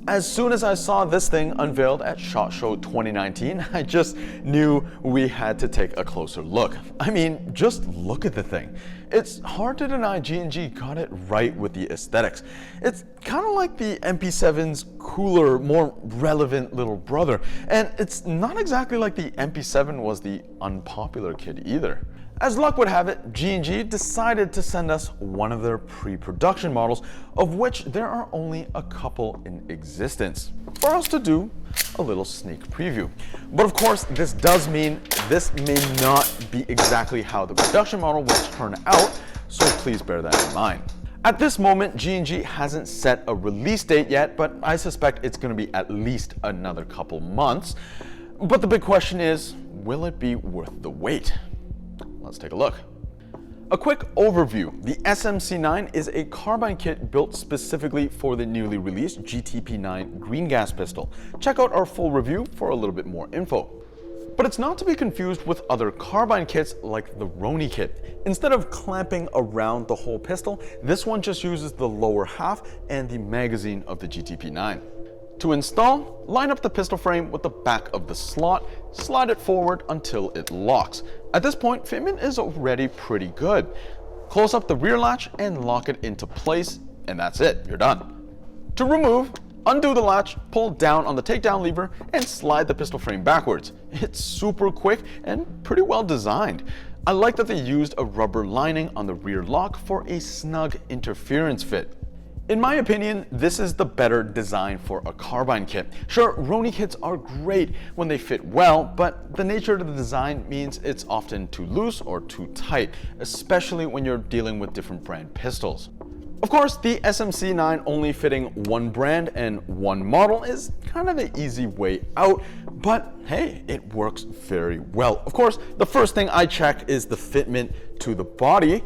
As soon as I saw this thing unveiled at SHOT Show 2019, I just knew we had to take a closer look. I mean, just look at the thing. It's hard to deny G&G got it right with the aesthetics. It's kind of like the MP7's cooler, more relevant little brother. And it's not exactly like the MP7 was the unpopular kid either. As luck would have it, G&G decided to send us one of their pre-production models, of which there are only a couple in existence, for us to do a little sneak preview. But of course, this does mean this may not be exactly how the production model will turn out, so please bear that in mind. At this moment, G&G hasn't set a release date yet, but I suspect it's going to be at least another couple months. But the big question is, will it be worth the wait? Let's take a look. A quick overview. The SMC9 is a carbine kit built specifically for the newly released GTP9 green gas pistol. Check out our full review for a little bit more info. But it's not to be confused with other carbine kits like the Roni kit. Instead of clamping around the whole pistol, this one just uses the lower half and the magazine of the GTP9. To install, line up the pistol frame with the back of the slot, slide it forward until it locks. At this point, fitment is already pretty good. Close up the rear latch and lock it into place, and that's it, you're done. To remove, undo the latch, pull down on the takedown lever, and slide the pistol frame backwards. It's super quick and pretty well designed. I like that they used a rubber lining on the rear lock for a snug interference fit. In my opinion, this is the better design for a carbine kit. Sure, Roni kits are great when they fit well, but the nature of the design means it's often too loose or too tight, especially when you're dealing with different brand pistols. Of course, the SMC9 only fitting one brand and one model is kind of the easy way out, but hey, it works very well. Of course, the first thing I check is the fitment to the body.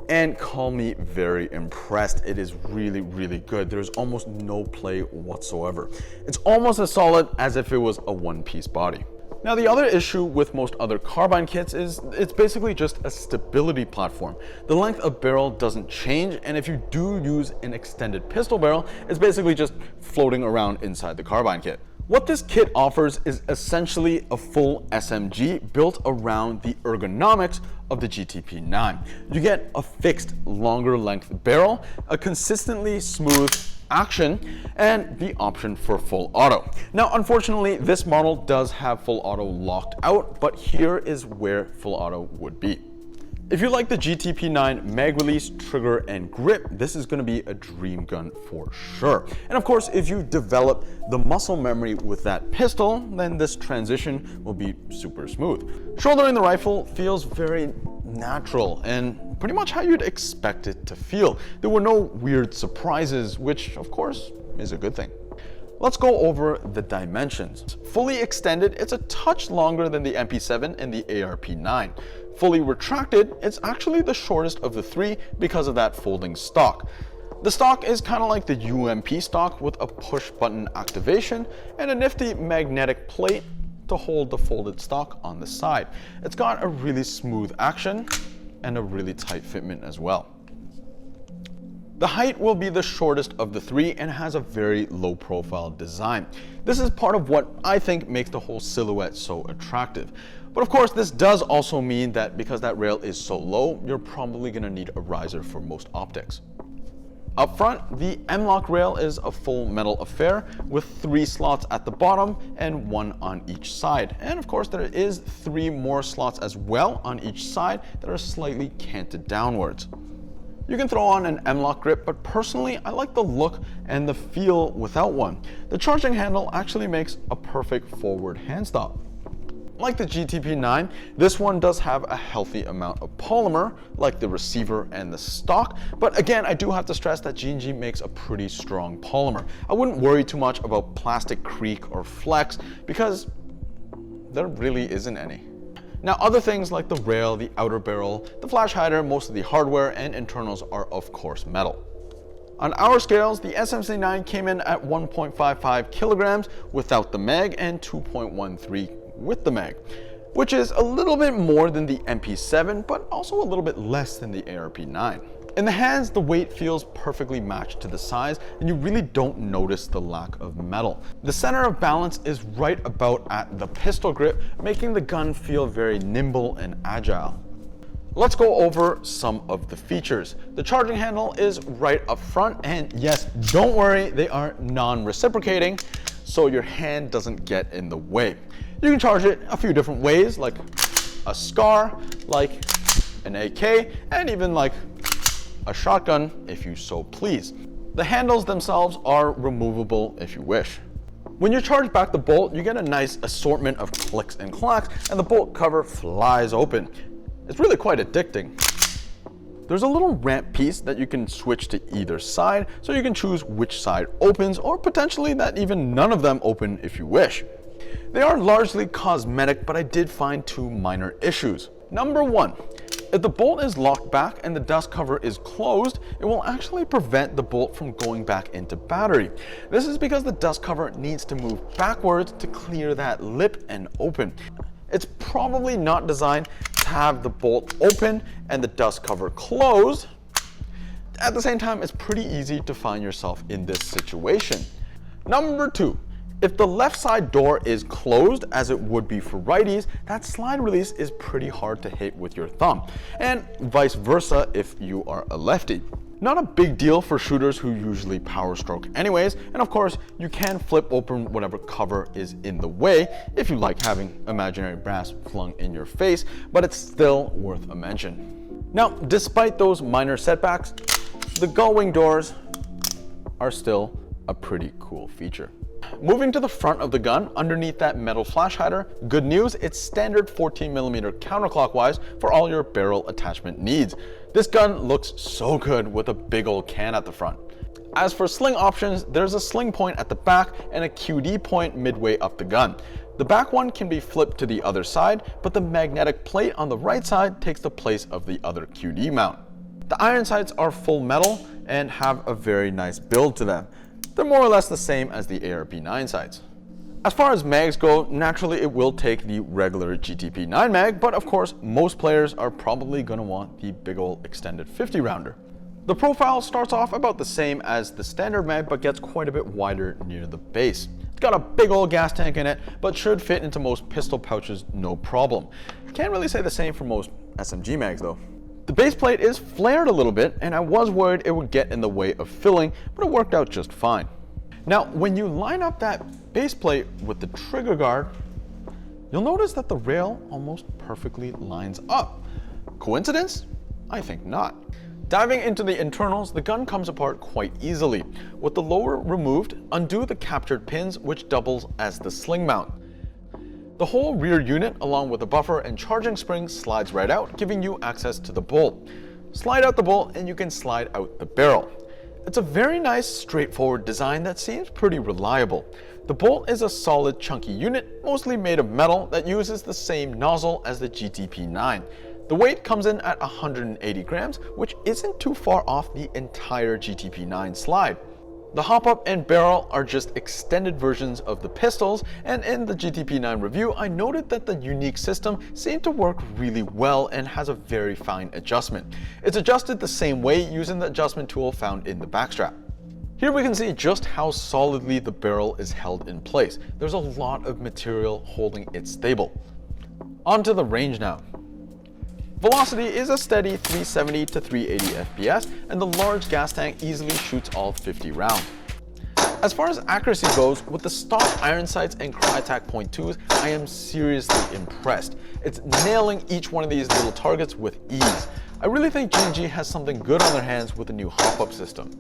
And call me very impressed. It is really, really good. There's almost no play whatsoever. It's almost as solid as if it was a one-piece body. Now, the other issue with most other carbine kits is it's basically just a stability platform. The length of barrel doesn't change, and if you do use an extended pistol barrel, it's basically just floating around inside the carbine kit. What this kit offers is essentially a full SMG built around the ergonomics of the GTP9. You get a fixed, longer length barrel, a consistently smooth action, and the option for full auto. Now, unfortunately, this model does have full auto locked out, but here is where full auto would be. If you like the GTP9 mag release, trigger, and grip, this is going to be a dream gun for sure. And of course, if you develop the muscle memory with that pistol, then this transition will be super smooth. Shouldering the rifle feels very natural and pretty much how you'd expect it to feel. There were no weird surprises, which of course is a good thing. Let's go over the dimensions. Fully extended, it's a touch longer than the MP7 and the ARP9. Fully retracted, it's actually the shortest of the three because of that folding stock. The stock is kind of like the UMP stock with a push button activation and a nifty magnetic plate to hold the folded stock on the side. It's got a really smooth action and a really tight fitment as well. The height will be the shortest of the three and has a very low profile design. This is part of what I think makes the whole silhouette so attractive. But of course, this does also mean that because that rail is so low, you're probably going to need a riser for most optics. Up front, the M-LOK rail is a full metal affair with 3 slots at the bottom and 1 on each side. And of course, there is 3 more slots as well on each side that are slightly canted downwards. You can throw on an M-LOK grip, but personally, I like the look and the feel without one. The charging handle actually makes a perfect forward hand stop. Like the GTP9, this one does have a healthy amount of polymer, like the receiver and the stock, but again, I do have to stress that G&G makes a pretty strong polymer. I wouldn't worry too much about plastic creak or flex, because there really isn't any. Now, other things like the rail, the outer barrel, the flash hider, most of the hardware and internals are of course metal. On our scales, the SMC9 came in at 1.55 kilograms without the mag and 2.13 with the mag, which is a little bit more than the MP7, but also a little bit less than the ARP9. In the hands, the weight feels perfectly matched to the size, and you really don't notice the lack of metal. The center of balance is right about at the pistol grip, making the gun feel very nimble and agile. Let's go over some of the features. The charging handle is right up front, and yes, don't worry, they are non-reciprocating, so your hand doesn't get in the way. You can charge it a few different ways, like a SCAR, like an AK, and even like a shotgun if you so please. The handles themselves are removable if you wish. When you charge back the bolt, you get a nice assortment of clicks and clacks, and the bolt cover flies open. It's really quite addicting. There's a little ramp piece that you can switch to either side, so you can choose which side opens, or potentially that even none of them open if you wish. They are largely cosmetic, but I did find two minor issues. Number one, if the bolt is locked back and the dust cover is closed, it will actually prevent the bolt from going back into battery. This is because the dust cover needs to move backwards to clear that lip and open. It's probably not designed to have the bolt open and the dust cover closed. At the same time, it's pretty easy to find yourself in this situation. Number two, if the left side door is closed, as it would be for righties, that slide release is pretty hard to hit with your thumb, and vice versa if you are a lefty. Not a big deal for shooters who usually power stroke anyways, and of course, you can flip open whatever cover is in the way if you like having imaginary brass flung in your face, but it's still worth a mention. Now, despite those minor setbacks, the gull-wing doors are still a pretty cool feature. Moving to the front of the gun, underneath that metal flash hider, good news, it's standard 14mm counterclockwise for all your barrel attachment needs. This gun looks so good with a big old can at the front. As for sling options, there's a sling point at the back and a QD point midway up the gun. The back one can be flipped to the other side, but the magnetic plate on the right side takes the place of the other QD mount. The iron sights are full metal and have a very nice build to them. They're more or less the same as the ARP9 sights. As far as mags go, naturally it will take the regular GTP9 mag, but of course most players are probably going to want the big ol' extended 50 rounder. The profile starts off about the same as the standard mag, but gets quite a bit wider near the base. It's got a big old gas tank in it, but should fit into most pistol pouches no problem. Can't really say the same for most SMG mags though. The base plate is flared a little bit, and I was worried it would get in the way of filling, but it worked out just fine. Now, when you line up that base plate with the trigger guard, you'll notice that the rail almost perfectly lines up. Coincidence? I think not. Diving into the internals, the gun comes apart quite easily. With the lower removed, undo the captured pins, which doubles as the sling mount. The whole rear unit, along with the buffer and charging spring, slides right out, giving you access to the bolt. Slide out the bolt and you can slide out the barrel. It's a very nice, straightforward design that seems pretty reliable. The bolt is a solid, chunky unit, mostly made of metal, that uses the same nozzle as the GTP9. The weight comes in at 180 grams, which isn't too far off the entire GTP9 slide. The hop-up and barrel are just extended versions of the pistols, and in the GTP9 review, I noted that the unique system seemed to work really well and has a very fine adjustment. It's adjusted the same way using the adjustment tool found in the backstrap. Here we can see just how solidly the barrel is held in place. There's a lot of material holding it stable. On to the range now. Velocity is a steady 370 to 380 FPS, and the large gas tank easily shoots all 50 rounds. As far as accuracy goes, with the stock iron sights and Crytac .2s, I am seriously impressed. It's nailing each one of these little targets with ease. I really think G&G has something good on their hands with the new hop-up system.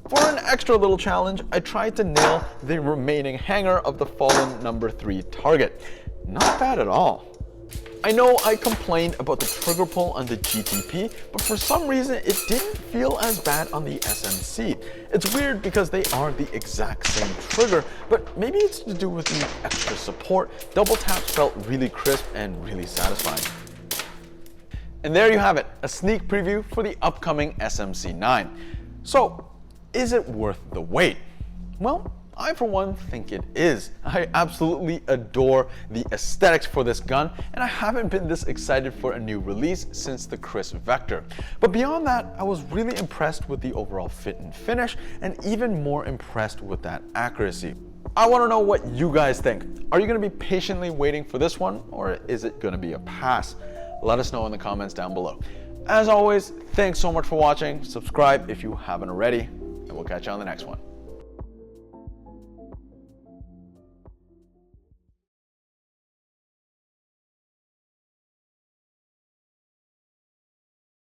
For an extra little challenge, I tried to nail the remaining hanger of the fallen number 3 target. Not bad at all. I know I complained about the trigger pull on the GTP, but for some reason it didn't feel as bad on the SMC. It's weird because they are the exact same trigger, but maybe it's to do with the extra support. Double taps felt really crisp and really satisfying. And there you have it, a sneak preview for the upcoming SMC9. So, is it worth the wait? Well, I for one think it is. I absolutely adore the aesthetics for this gun, and I haven't been this excited for a new release since the Chris Vector. But beyond that, I was really impressed with the overall fit and finish, and even more impressed with that accuracy. I want to know what you guys think. Are you going to be patiently waiting for this one, or is it going to be a pass? Let us know in the comments down below. As always, thanks so much for watching. Subscribe if you haven't already, and we'll catch you on the next one.